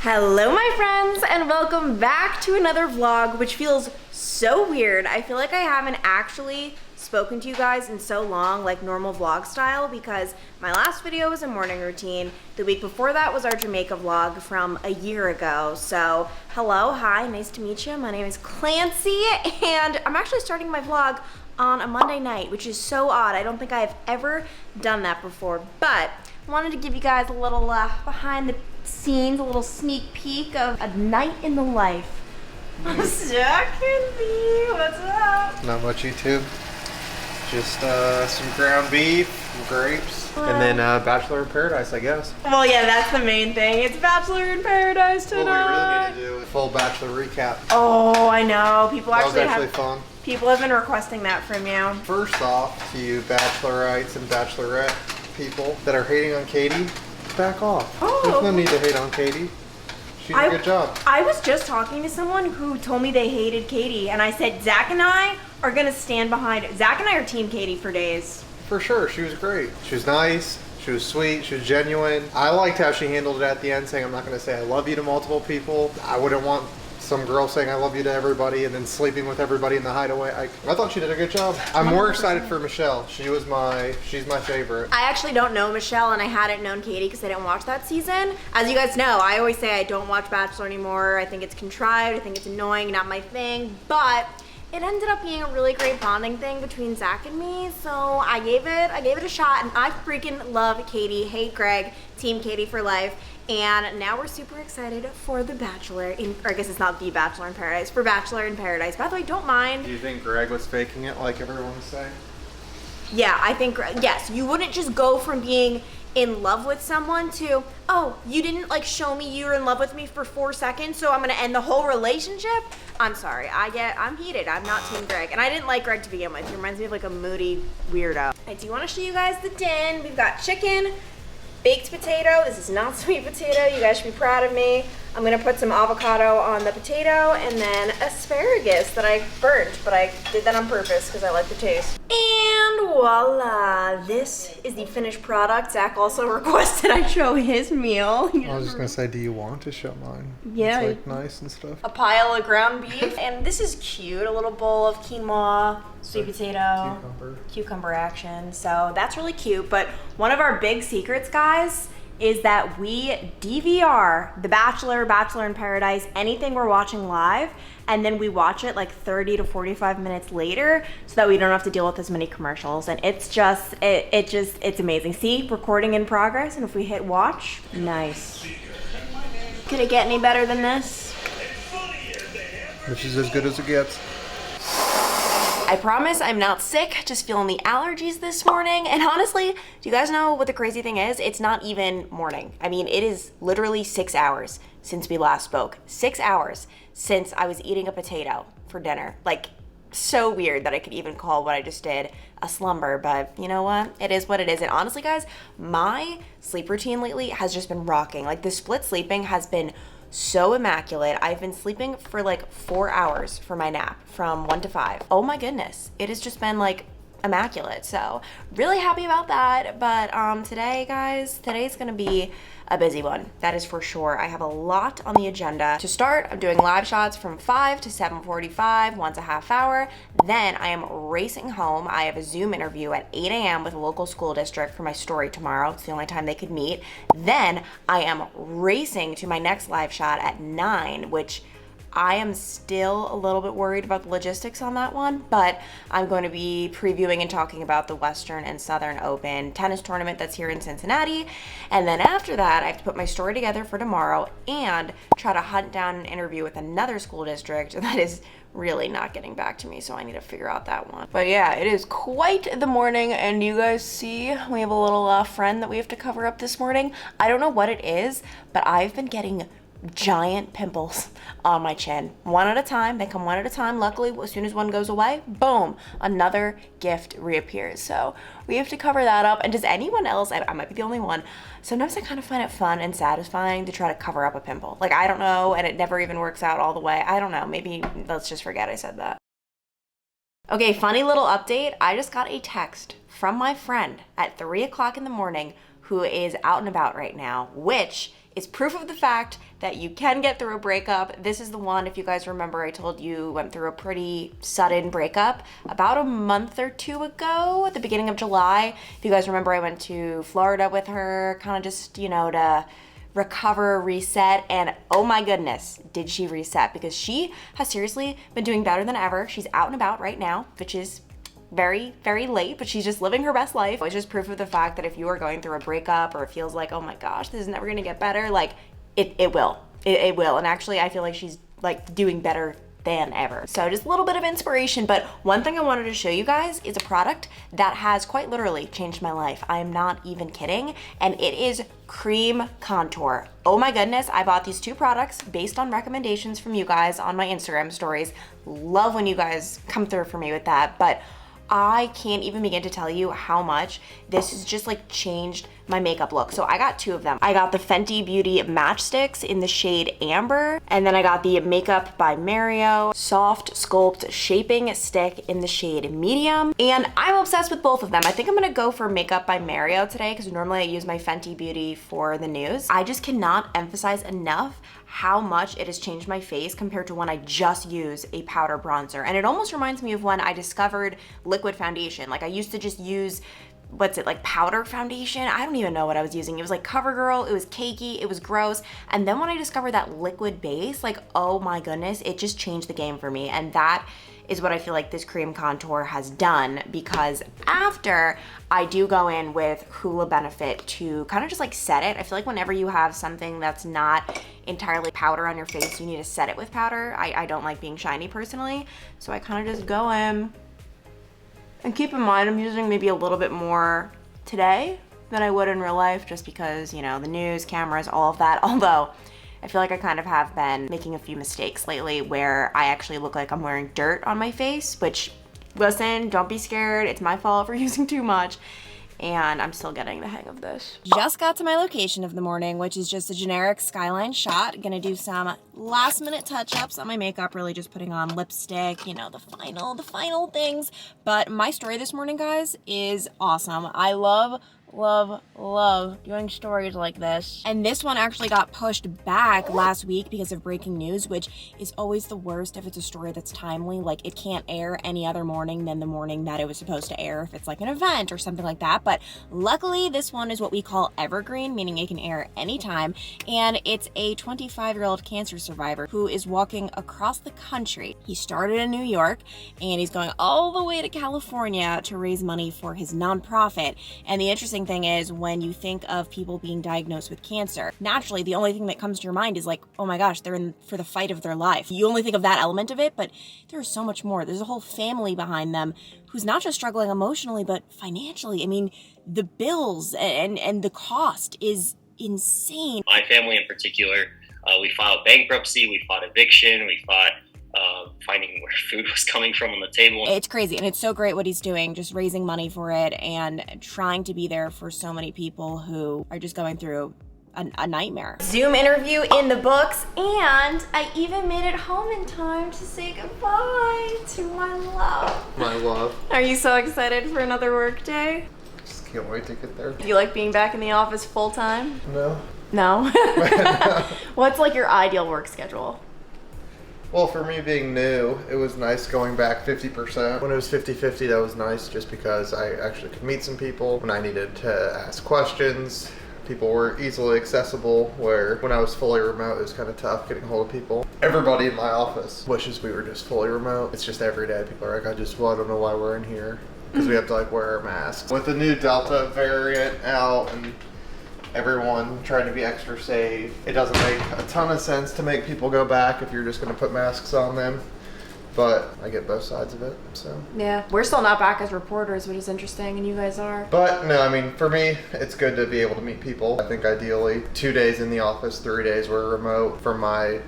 Hello my friends and welcome back to another vlog, which feels so weird. I feel like I haven't actually spoken to you guys in so long, like normal vlog style, because my last video was a morning routine. The week before that was our Jamaica vlog from a year ago. So hello, hi, nice to meet you. My name is Clancy and I'm actually starting my vlog on a Monday night, which is so odd. I don't think I've ever done that before, but I wanted to give you guys a little behind the scenes, a little sneak peek of a night in the life of Zach and me. What's up? Not much YouTube. Just some ground beef, some grapes, and then Bachelor in Paradise, I guess. Well, yeah, that's the main thing. It's Bachelor in Paradise tonight. What we really need to do is a full Bachelor recap. Oh, I know. People That was actually actually fun. People have been requesting that from you. First off, to you Bachelorites and Bachelorette people that are hating on Katie, back off. Oh. There's no need to hate on Katie. She did a good job. I was just talking to someone who told me they hated Katie, and I said, Zach and I are gonna stand behind it. Zach and I are team Katie for days. For sure, she was great. She was nice, she was sweet, she was genuine. I liked how she handled it at the end, saying I'm not gonna say I love you to multiple people. I wouldn't want some girl saying I love you to everybody and then sleeping with everybody in the hideaway. I thought she did a good job. I'm more excited for Michelle. She's my favorite. I actually don't know Michelle, and I hadn't known Katie because I didn't watch that season. As you guys know, I always say I don't watch Bachelor anymore. I think it's contrived, I think it's annoying, not my thing, but it ended up being a really great bonding thing between Zach and me, so I gave it a shot, and I freaking love Katie, hate Greg, team Katie for life. And now we're super excited for The Bachelor, or I guess it's not The Bachelor in Paradise, for Bachelor in Paradise. By the way, don't mind. Do you think Greg was faking it like everyone was saying? Yeah, I think, yes, you wouldn't just go from being in love with someone to, oh, you didn't like show me you were in love with me for 4 seconds, so I'm gonna end the whole relationship? I'm sorry, I'm heated. I'm not team Greg. And I didn't like Greg to begin with. He reminds me of like a moody weirdo. I do wanna show you guys the din. We've got chicken, baked potato. This is not sweet potato. You guys should be proud of me. I'm gonna put some avocado on the potato and then asparagus that I burnt, but I did that on purpose because I like the taste. And voila, this is the finished product. Zach also requested I show his meal. I was just gonna say, do you want to show mine? Yeah. It's like nice and stuff. A pile of ground beef. And this is cute, a little bowl of quinoa, sweet potato, cucumber action. So that's really cute. But one of our big secrets, guys, is that we DVR The Bachelor, Bachelor in Paradise, anything we're watching live, and then we watch it like 30 to 45 minutes later so that we don't have to deal with as many commercials. And it's just, it's amazing. See, recording in progress, and if we hit watch, nice. Could it get any better than this? Which is as good as it gets. I promise I'm not sick, just feeling the allergies this morning. And honestly, do you guys know what the crazy thing is? It's not even morning. I mean, it is literally 6 hours since we last spoke. 6 hours since I was eating a potato for dinner. Like, so weird that I could even call what I just did a slumber, but you know what? It is what it is. And honestly, guys, my sleep routine lately has just been rocking. Like, the split sleeping has been so immaculate. I've been sleeping for like 4 hours for my nap from 1 to 5. Oh my goodness. It has just been like immaculate. So really happy about that. But today, guys, today's gonna be a busy one. That is for sure. I have a lot on the agenda. To start, I'm doing live shots from 5 to 7:45, once a half hour. Then I am racing home. I have a Zoom interview at 8 a.m. with a local school district for my story tomorrow. It's the only time they could meet. Then I am racing to my next live shot at 9, which I am still a little bit worried about the logistics on that one, but I'm going to be previewing and talking about the Western and Southern Open tennis tournament that's here in Cincinnati. And then after that, I have to put my story together for tomorrow and try to hunt down an interview with another school district that is really not getting back to me, so I need to figure out that one. But yeah, it is quite the morning, and you guys see we have a little friend that we have to cover up this morning. I don't know what it is, but I've been getting giant pimples on my chin, one at a time. They come one at a time. Luckily, as soon as one goes away, boom, another gift reappears. So we have to cover that up. And does anyone else, I might be the only one, sometimes I kind of find it fun and satisfying to try to cover up a pimple. Like, I don't know, and it never even works out all the way. I don't know, maybe let's just forget I said that. Okay, funny little update. I just got a text from my friend at 3 o'clock in the morning who is out and about right now, which is proof of the fact that you can get through a breakup. This is the one, if you guys remember, I told you went through a pretty sudden breakup about a month or two ago at the beginning of July. If you guys remember, I went to Florida with her, kind of just, you know, to recover, reset, and oh my goodness, did she reset, because she has seriously been doing better than ever. She's out and about right now, which is very, very late, but she's just living her best life. It's just proof of the fact that if you are going through a breakup or it feels like, oh my gosh, this is never gonna get better, like it will. It will. And actually, I feel like she's like doing better than ever. So just a little bit of inspiration, but one thing I wanted to show you guys is a product that has quite literally changed my life. I am not even kidding, and it is cream contour. Oh my goodness, I bought these two products based on recommendations from you guys on my Instagram stories. Love when you guys come through for me with that, but I can't even begin to tell you how much this has just like changed my makeup look. So I got two of them. I got the Fenty Beauty Matchsticks in the shade Amber, and then I got the Makeup by Mario Soft Sculpt Shaping Stick in the shade Medium. And I'm obsessed with both of them. I think I'm gonna go for Makeup by Mario today because normally I use my Fenty Beauty for the news. I just cannot emphasize enough how much it has changed my face compared to when I just use a powder bronzer. And it almost reminds me of when I discovered liquid foundation. Like I used to just use, what's it, like powder foundation? I don't even know what I was using. It was like CoverGirl, it was cakey, it was gross. And then when I discovered that liquid base, like, oh my goodness, it just changed the game for me. And that is what I feel like this cream contour has done, because after I do go in with Hoola Benefit to kind of just like set it. I feel like whenever you have something that's not entirely powder on your face, you need to set it with powder. I don't like being shiny personally, so I kind of just go in. And keep in mind, I'm using maybe a little bit more today than I would in real life, just because, you know, the news, cameras, all of that. Although I feel like I kind of have been making a few mistakes lately where I actually look like I'm wearing dirt on my face, which, listen, don't be scared. It's my fault for using too much. And I'm still getting the hang of this. Just got to my location of the morning, which is just a generic Skyline shot. Gonna do some last minute touch-ups on my makeup, really just putting on lipstick, you know, the final things. But my story this morning, guys, is awesome. I love doing stories like this. And this one actually got pushed back last week because of breaking news, which is always the worst if it's a story that's timely. Like, it can't air any other morning than the morning that it was supposed to air if it's like an event or something like that. But luckily, this one is what we call evergreen, meaning it can air anytime. And it's a 25-year-old cancer survivor who is walking across the country. He started in New York and he's going all the way to California to raise money for his nonprofit. And the interesting thing is, when you think of people being diagnosed with cancer, naturally the only thing that comes to your mind is like, oh my gosh, they're in for the fight of their life. You only think of that element of it, but there's so much more. There's a whole family behind them who's not just struggling emotionally, but financially. I mean, the bills and the cost is insane. My family in particular, we filed bankruptcy, we fought eviction, we fought finding where food was coming from on the table. It's crazy, and it's so great what he's doing, just raising money for it and trying to be there for so many people who are just going through a nightmare. Zoom interview in the books, and I even made it home in time to say goodbye to my love. My love. Are you so excited for another work day? Just can't wait to get there. You like being back in the office full time? No. No? What's like your ideal work schedule? Well, for me being new, it was nice going back 50%. When it was 50-50, that was nice just because I actually could meet some people. When I needed to ask questions, people were easily accessible, where when I was fully remote, it was kind of tough getting hold of people. Everybody in my office wishes we were just fully remote. It's just every day people are like, I don't know why we're in here, because we have to like wear our masks. With the new Delta variant out and everyone trying to be extra safe, it doesn't make a ton of sense to make people go back if you're just going to put masks on them. But I get both sides of it, so. Yeah, we're still not back as reporters, which is interesting, and you guys are. But no, I mean, for me, it's good to be able to meet people. I think ideally 2 days in the office, 3 days were remote. For my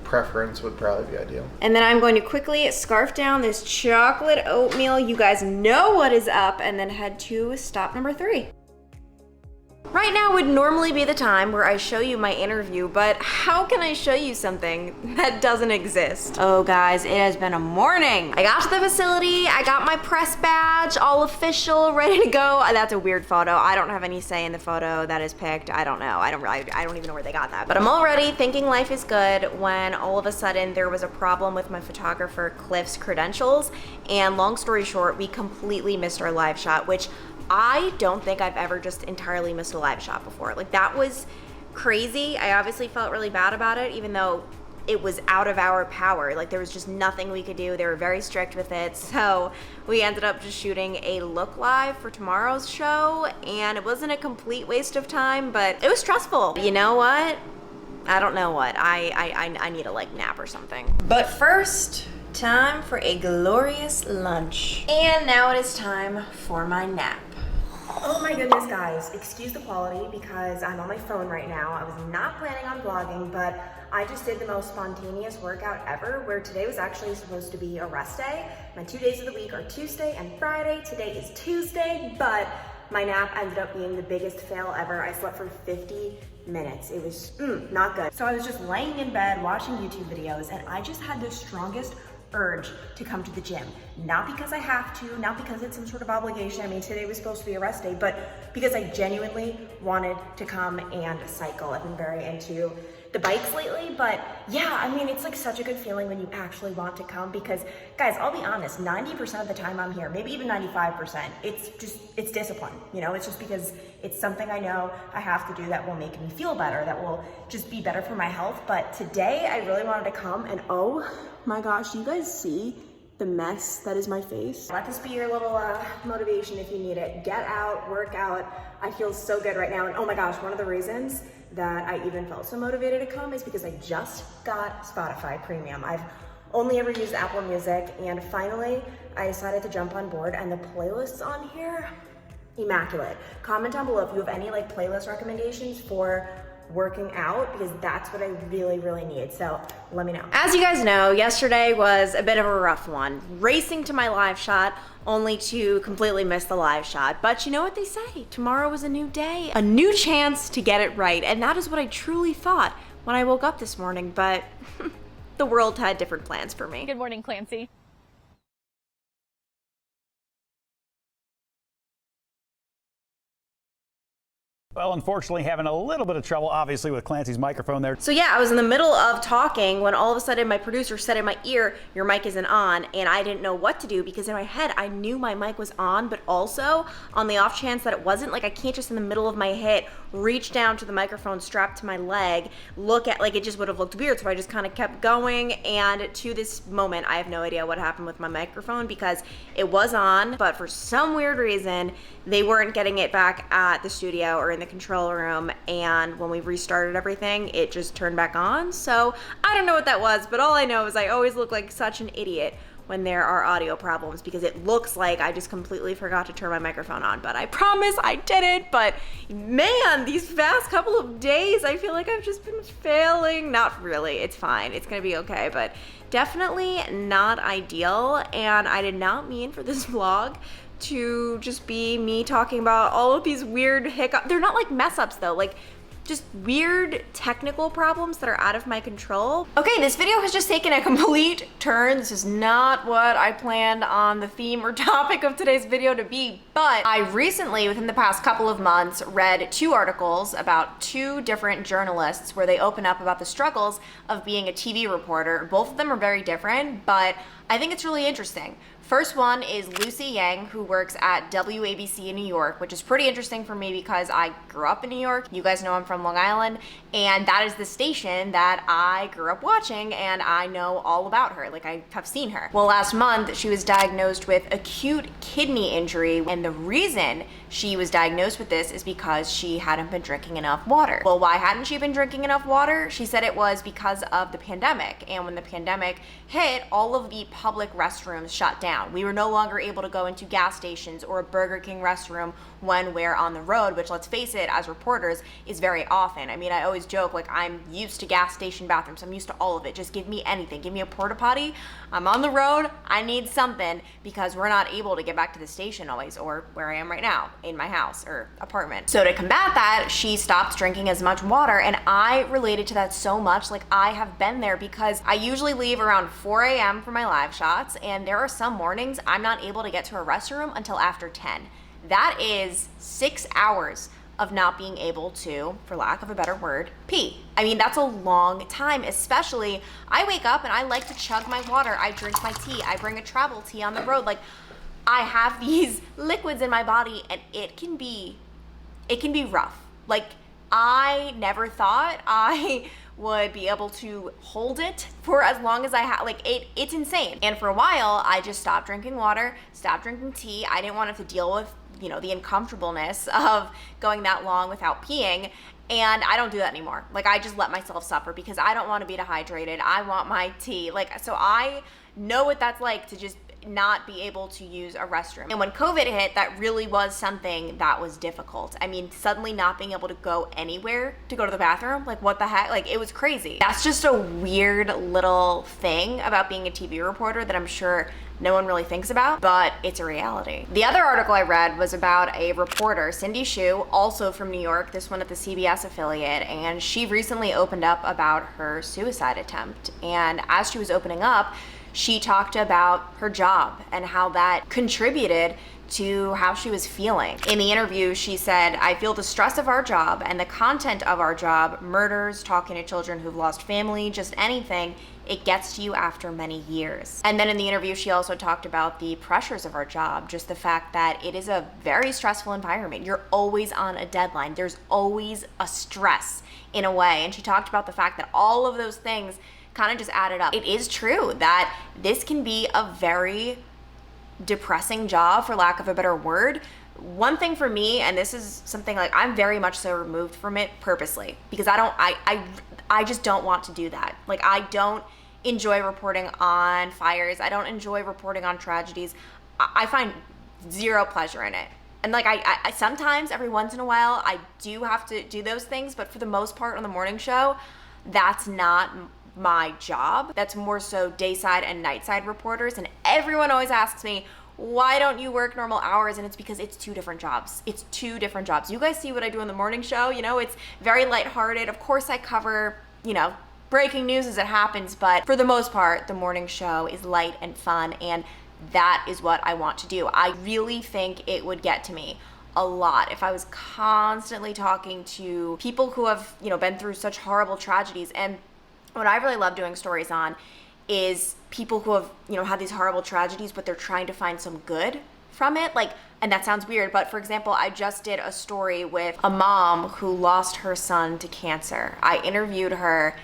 preference would probably be ideal. And then I'm going to quickly scarf down this chocolate oatmeal. You guys know what is up, and then head to stop number 3. Right now would normally be the time where I show you my interview, but how can I show you something that doesn't exist? Oh guys, it has been a morning. I got to the facility, I got my press badge, all official, ready to go. That's a weird photo. I don't have any say in the photo that is picked. I don't know. I don't even know where they got that. But I'm all ready, thinking life is good, when all of a sudden there was a problem with my photographer Cliff's credentials. And long story short, we completely missed our live shot, which I don't think I've ever just entirely missed a live shot before. Like, that was crazy. I obviously felt really bad about it, even though it was out of our power. Like, there was just nothing we could do. They were very strict with it. So we ended up just shooting a look live for tomorrow's show, and it wasn't a complete waste of time, but it was stressful. You know what? I don't know what. I need a like nap or something. But first, time for a glorious lunch. And now it is time for my nap. Oh my goodness, guys, excuse the quality because I'm on my phone right now. I was not planning on vlogging, but I just did the most spontaneous workout ever, where today was actually supposed to be a rest day. My 2 days of the week are Tuesday and Friday. Today is Tuesday, but my nap ended up being the biggest fail ever. I slept for 50 minutes. It was not good. So I was just laying in bed watching YouTube videos, and I just had the strongest urge to come to the gym. Not because I have to, not because it's some sort of obligation. I mean, today was supposed to be a rest day, but because I genuinely wanted to come and cycle. I've been very into the bikes lately, but yeah, I mean, it's like such a good feeling when you actually want to come, because guys, I'll be honest, 90% of the time I'm here, maybe even 95%, it's discipline, you know, it's just because it's something I know I have to do that will make me feel better, that will just be better for my health. But today I really wanted to come, and oh my gosh, do you guys see the mess that is my face? Let this be your little motivation if you need it. Get out, work out. I feel so good right now. And oh my gosh, one of the reasons that I even felt so motivated to come is because I just got Spotify Premium. I've only ever used Apple Music, and finally I decided to jump on board, and the playlists on here, immaculate. Comment down below if you have any like playlist recommendations for working out, because that's what I really, really need. So let me know. As you guys know, yesterday was a bit of a rough one. Racing to my live shot only to completely miss the live shot. But you know what they say, tomorrow is a new day, a new chance to get it right. And that is what I truly thought when I woke up this morning, but the world had different plans for me. Good morning, Clancy. Well, unfortunately, having a little bit of trouble, obviously, with Clancy's microphone there. So yeah, I was in the middle of talking when all of a sudden my producer said in my ear, your mic isn't on, and I didn't know what to do, because in my head, I knew my mic was on, but also on the off chance that it wasn't, like I can't just in the middle of my hit reach down to the microphone strapped to my leg, look at, like, it just would have looked weird. So I just kind of kept going, and to this moment, I have no idea what happened with my microphone, because it was on, but for some weird reason, they weren't getting it back at the studio or in the control room, and when we restarted everything, it just turned back on. So I don't know what that was, but all I know is I always look like such an idiot when there are audio problems, because it looks like I just completely forgot to turn my microphone on, but I promise I didn't. But man, these past couple of days, I feel like I've just been failing. Not really, it's fine, it's gonna be okay, but definitely not ideal. And I did not mean for this vlog to just be me talking about all of these weird hiccups. They're not like mess ups though, like just weird technical problems that are out of my control. Okay, this video has just taken a complete turn. This is not what I planned on the theme or topic of today's video to be, but I recently, within the past couple of months, read 2 articles about 2 different journalists where they open up about the struggles of being a TV reporter. Both of them are very different, but I think it's really interesting. First one is Lucy Yang, who works at WABC in New York, which is pretty interesting for me because I grew up in New York. You guys know I'm from Long Island, and that is the station that I grew up watching, and I know all about her. Like, I have seen her. Well, last month, she was diagnosed with acute kidney injury, and the reason she was diagnosed with this is because she hadn't been drinking enough water. Well, why hadn't she been drinking enough water? She said it was because of the pandemic, and when the pandemic hit, all of the public restrooms shut down. down. We were no longer able to go into gas stations or a Burger King restroom when we're on the road, which, let's face it, as reporters, is very often. I mean, I always joke, like, I'm used to gas station bathrooms. I'm used to all of it. Just give me anything. Give me a porta potty. I'm on the road. I need something, because we're not able to get back to the station always, or where I am right now in my house or apartment. So to combat that, she stopped drinking as much water, and I related to that so much. Like, I have been there, because I usually leave around 4 a.m. for my live shots, and there are some mornings I'm not able to get to a restroom until after 10. That is 6 hours of not being able to, for lack of a better word, pee. I mean, that's a long time, especially I wake up and I like to chug my water. I drink my tea. I bring a travel tea on the road. Like, I have these liquids in my body, and it can be rough. Like, I never thought I would be able to hold it for as long as I had. Like, it's insane. And for a while, I just stopped drinking water, stopped drinking tea. I didn't want to have to deal with, the uncomfortableness of going that long without peeing. And I don't do that anymore. Like, I just let myself suffer, because I don't want to be dehydrated. I want my tea. Like, so I know what that's like to just not be able to use a restroom. And when COVID hit, that really was something that was difficult. I mean, suddenly not being able to go anywhere to go to the bathroom, like, what the heck? Like, it was crazy. That's just a weird little thing about being a TV reporter that I'm sure no one really thinks about, but it's a reality. The other article I read was about a reporter, Cindy Shu, also from New York, this one at the CBS affiliate, and she recently opened up about her suicide attempt. And as she was opening up, she talked about her job and how that contributed to how she was feeling. In the interview, she said, "I feel the stress of our job and the content of our job, murders, talking to children who've lost family, just anything, it gets to you after many years." And then in the interview, she also talked about the pressures of our job, just the fact that it is a very stressful environment. You're always on a deadline. There's always a stress in a way. And she talked about the fact that all of those things kind of just added up. It is true that this can be a very depressing job, for lack of a better word. One thing for me, and this is something, like, I'm very much so removed from it purposely, because I just don't want to do that. Like, I don't enjoy reporting on fires. I don't enjoy reporting on tragedies. I find zero pleasure in it. And, like, I sometimes, every once in a while, I do have to do those things, but for the most part on the morning show, that's not my job. That's more so dayside and nightside reporters. And everyone always asks me, why don't you work normal hours? And it's because it's two different jobs. It's two different jobs. You guys see what I do in the morning show. It's very lighthearted. Of course, I cover, breaking news as it happens. But for the most part, the morning show is light and fun. And that is what I want to do. I really think it would get to me a lot if I was constantly talking to people who have, been through such horrible tragedies. And what I really love doing stories on is people who have, had these horrible tragedies, but they're trying to find some good from it. Like, and that sounds weird, but for example, I just did a story with a mom who lost her son to cancer. I interviewed her,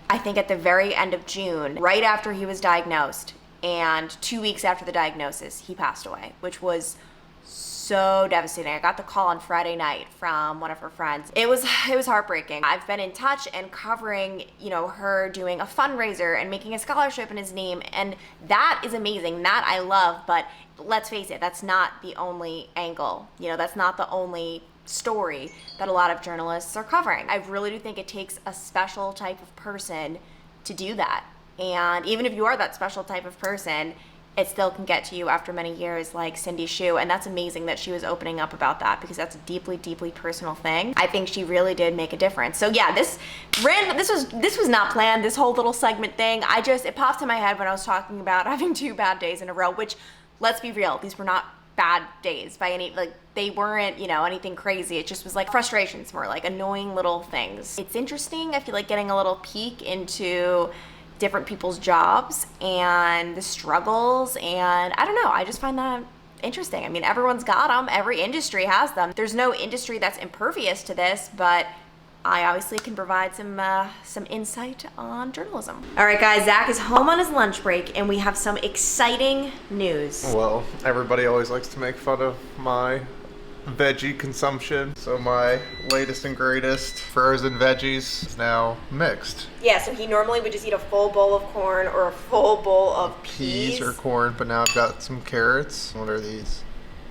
I think at the very end of June, right after he was diagnosed. And 2 weeks after the diagnosis, he passed away, which was so devastating. I got the call on Friday night from one of her friends. It was heartbreaking. I've been in touch and covering, her doing a fundraiser and making a scholarship in his name, and that is amazing. That I love, but let's face it, that's not the only angle. That's not the only story that a lot of journalists are covering. I really do think it takes a special type of person to do that. And even if you are that special type of person, it still can get to you after many years, like Cindy Shu. And that's amazing that she was opening up about that, because that's a deeply, deeply personal thing. I think she really did make a difference. So yeah, this was not planned, this whole little segment thing. It popped in my head when I was talking about having 2 bad days in a row, which, let's be real, these were not bad days by any, like, they weren't, anything crazy. It just was like frustrations, more like annoying little things. It's interesting. I feel like getting a little peek into different people's jobs and the struggles, and I don't know, I just find that interesting. I mean, everyone's got them. Every industry has them. There's no industry that's impervious to this, but I obviously can provide some insight on journalism. All right, guys, Zach is home on his lunch break, and we have some exciting news. Well, everybody always likes to make fun of my veggie consumption. So my latest and greatest frozen veggies is now mixed. Yeah, so he normally would just eat a full bowl of corn or a full bowl of peas. Or corn, but now I've got some carrots. What are these?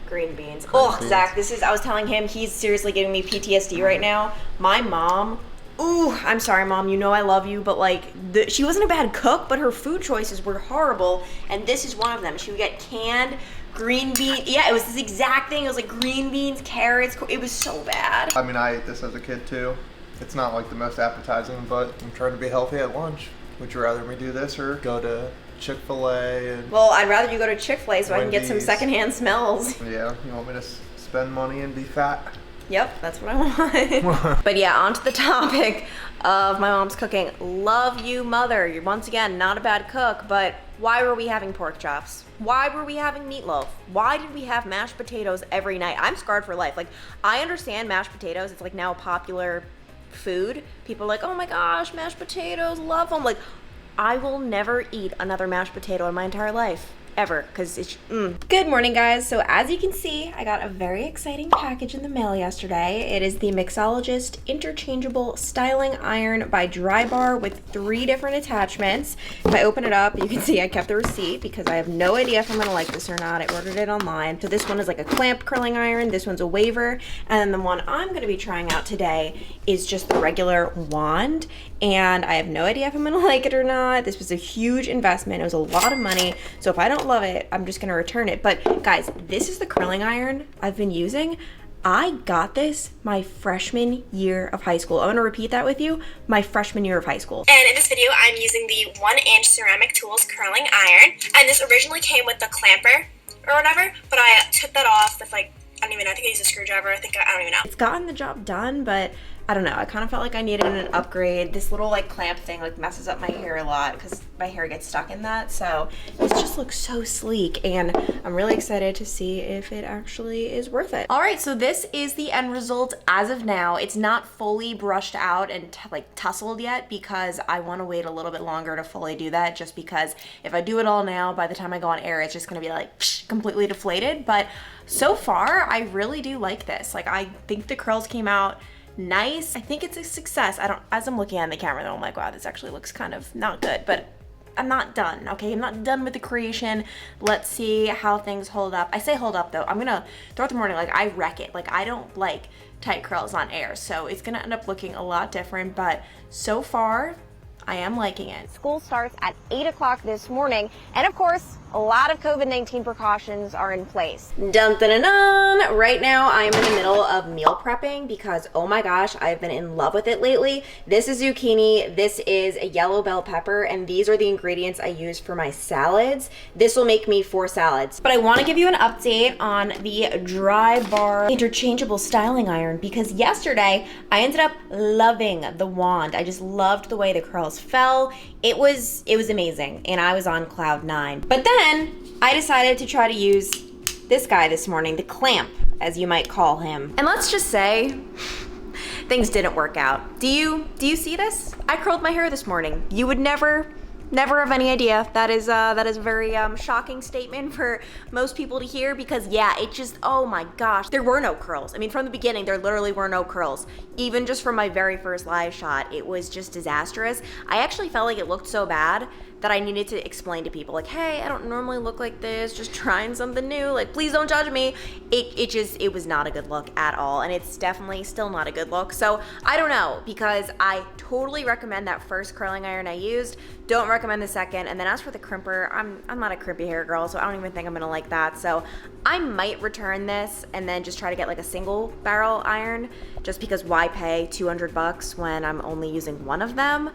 Green beans. Beans. Zach, I was telling him, he's seriously giving me PTSD right now. My mom, I'm sorry, Mom, you know I love you, but like, she wasn't a bad cook, but her food choices were horrible, and this is one of them. She would get canned green beans. Yeah, it was this exact thing. It was like green beans, carrots. It was so bad. I mean, I ate this as a kid too. It's not like the most appetizing, but I'm trying to be healthy at lunch. Would you rather me do this or go to Chick-fil-A? And well, I'd rather you go to Chick-fil-A so I can get some Wendy's. secondhand smells. Yeah, you want me to spend money and be fat? Yep, that's what I want. But yeah, on to the topic of my mom's cooking. Love you, Mother. You're once again not a bad cook, but why were we having pork chops? Why were we having meatloaf? Why did we have mashed potatoes every night? I'm scarred for life. Like, I understand mashed potatoes. It's like now a popular food. People are like, oh my gosh, mashed potatoes, love them. Like, I will never eat another mashed potato in my entire life. Ever, because it's Good morning, guys. So as you can see, I got a very exciting package in the mail yesterday. It is the Mixologist Interchangeable Styling Iron by Drybar with 3 different attachments. If I open it up, you can see I kept the receipt because I have no idea if I'm gonna like this or not. I ordered it online. So this one is like a clamp curling iron, this one's a waver, and then the one I'm gonna be trying out today is just the regular wand. And I have no idea if I'm gonna like it or not. This was a huge investment. It was a lot of money. So if I don't love it, I'm just gonna return it. But guys, this is the curling iron I've been using. I got this my freshman year of high school. I'm gonna repeat that with you. My freshman year of high school. And in this video, I'm using the 1-inch Ceramic Tools curling iron. And this originally came with the clamper or whatever, but I took that off with like, I don't even know, I think I used a screwdriver. I don't even know. It's gotten the job done, but I don't know. I kind of felt like I needed an upgrade. This little like clamp thing like messes up my hair a lot because my hair gets stuck in that. So this just looks so sleek, and I'm really excited to see if it actually is worth it. All right, so this is the end result as of now. It's not fully brushed out and like tussled yet because I want to wait a little bit longer to fully do that, just because if I do it all now, by the time I go on air, it's just gonna be like completely deflated. But so far, I really do like this. Like, I think the curls came out nice. I think it's a success. As I'm looking at the camera though, I'm like, wow, this actually looks kind of not good, but I'm not done, okay? I'm not done with the creation. Let's see how things hold up. I say hold up though. I'm gonna, throughout the morning, like, I wreck it. Like, I don't like tight curls on air, so it's gonna end up looking a lot different, but so far, I am liking it. School starts at 8 o'clock this morning, and of course, a lot of COVID-19 precautions are in place. Dun dun dun dun! Right now, I am in the middle of meal prepping because, oh my gosh, I've been in love with it lately. This is zucchini, this is a yellow bell pepper, and these are the ingredients I use for my salads. This will make me 4 salads. But I want to give you an update on the Drybar Interchangeable Styling Iron because yesterday, I ended up loving the wand. I just loved the way the curls fell. It was amazing, and I was on cloud 9. But then I decided to try to use this guy this morning, the clamp, as you might call him. And let's just say, things didn't work out. Do you see this? I curled my hair this morning. You would never have any idea. That is a very shocking statement for most people to hear because yeah, it just, oh my gosh, there were no curls. I mean, from the beginning, there literally were no curls. Even just from my very first live shot, it was just disastrous. I actually felt like it looked so bad that I needed to explain to people like, hey, I don't normally look like this, just trying something new, like please don't judge me. It was not a good look at all, and it's definitely still not a good look. So I don't know, because I totally recommend that first curling iron I used, don't recommend the second. And then as for the crimper, I'm not a crimpy hair girl, so I don't even think I'm gonna like that. So I might return this and then just try to get like a single barrel iron, just because why pay $200 when I'm only using one of them?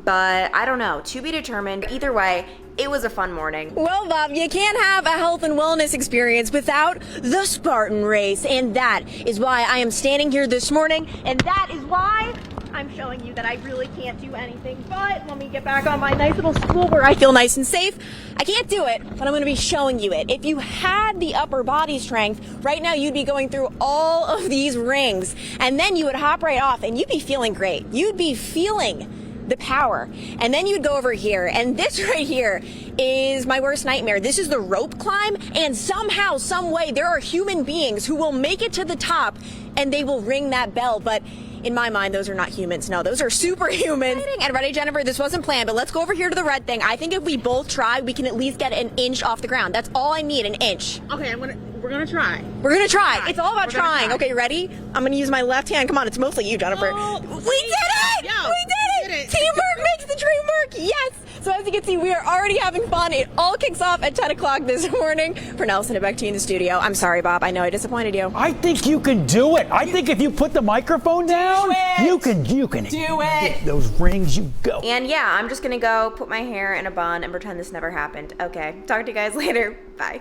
But I don't know, to be determined. Either way, it was a fun morning. Well, Bob, you can't have a health and wellness experience without the Spartan Race, and that is why I am standing here this morning, and that is why I'm showing you that I really can't do anything. But let me get back on my nice little stool where I feel nice and safe. I can't do it, but I'm going to be showing you it. If you had the upper body strength, right now you'd be going through all of these rings, and then you would hop right off, and you'd be feeling great. You'd be feeling the power. And then you'd go over here, and this right here is my worst nightmare. This is the rope climb, and somehow, some way, there are human beings who will make it to the top, and they will ring that bell, but in my mind, those are not humans. No, those are superhumans. And ready, Jennifer, this wasn't planned, but let's go over here to the red thing. I think if we both try, we can at least get an inch off the ground. That's all I need, an inch. Okay, we're gonna try. We're gonna try. It's all about trying. Okay, ready? I'm gonna use my left hand. Come on, it's mostly you, Jennifer. Oh, we did it! Yeah, we did it! Teamwork makes the dream work. Yes! So as you can see, we are already having fun. It all kicks off at 10 o'clock this morning. For now, I'll send it back to you in the studio. I'm sorry, Bob. I know I disappointed you. I think you can do it. I think if you put the microphone down, you can Do it. those rings. You go. And yeah, I'm just gonna go put my hair in a bun and pretend this never happened. Okay, talk to you guys later. Bye.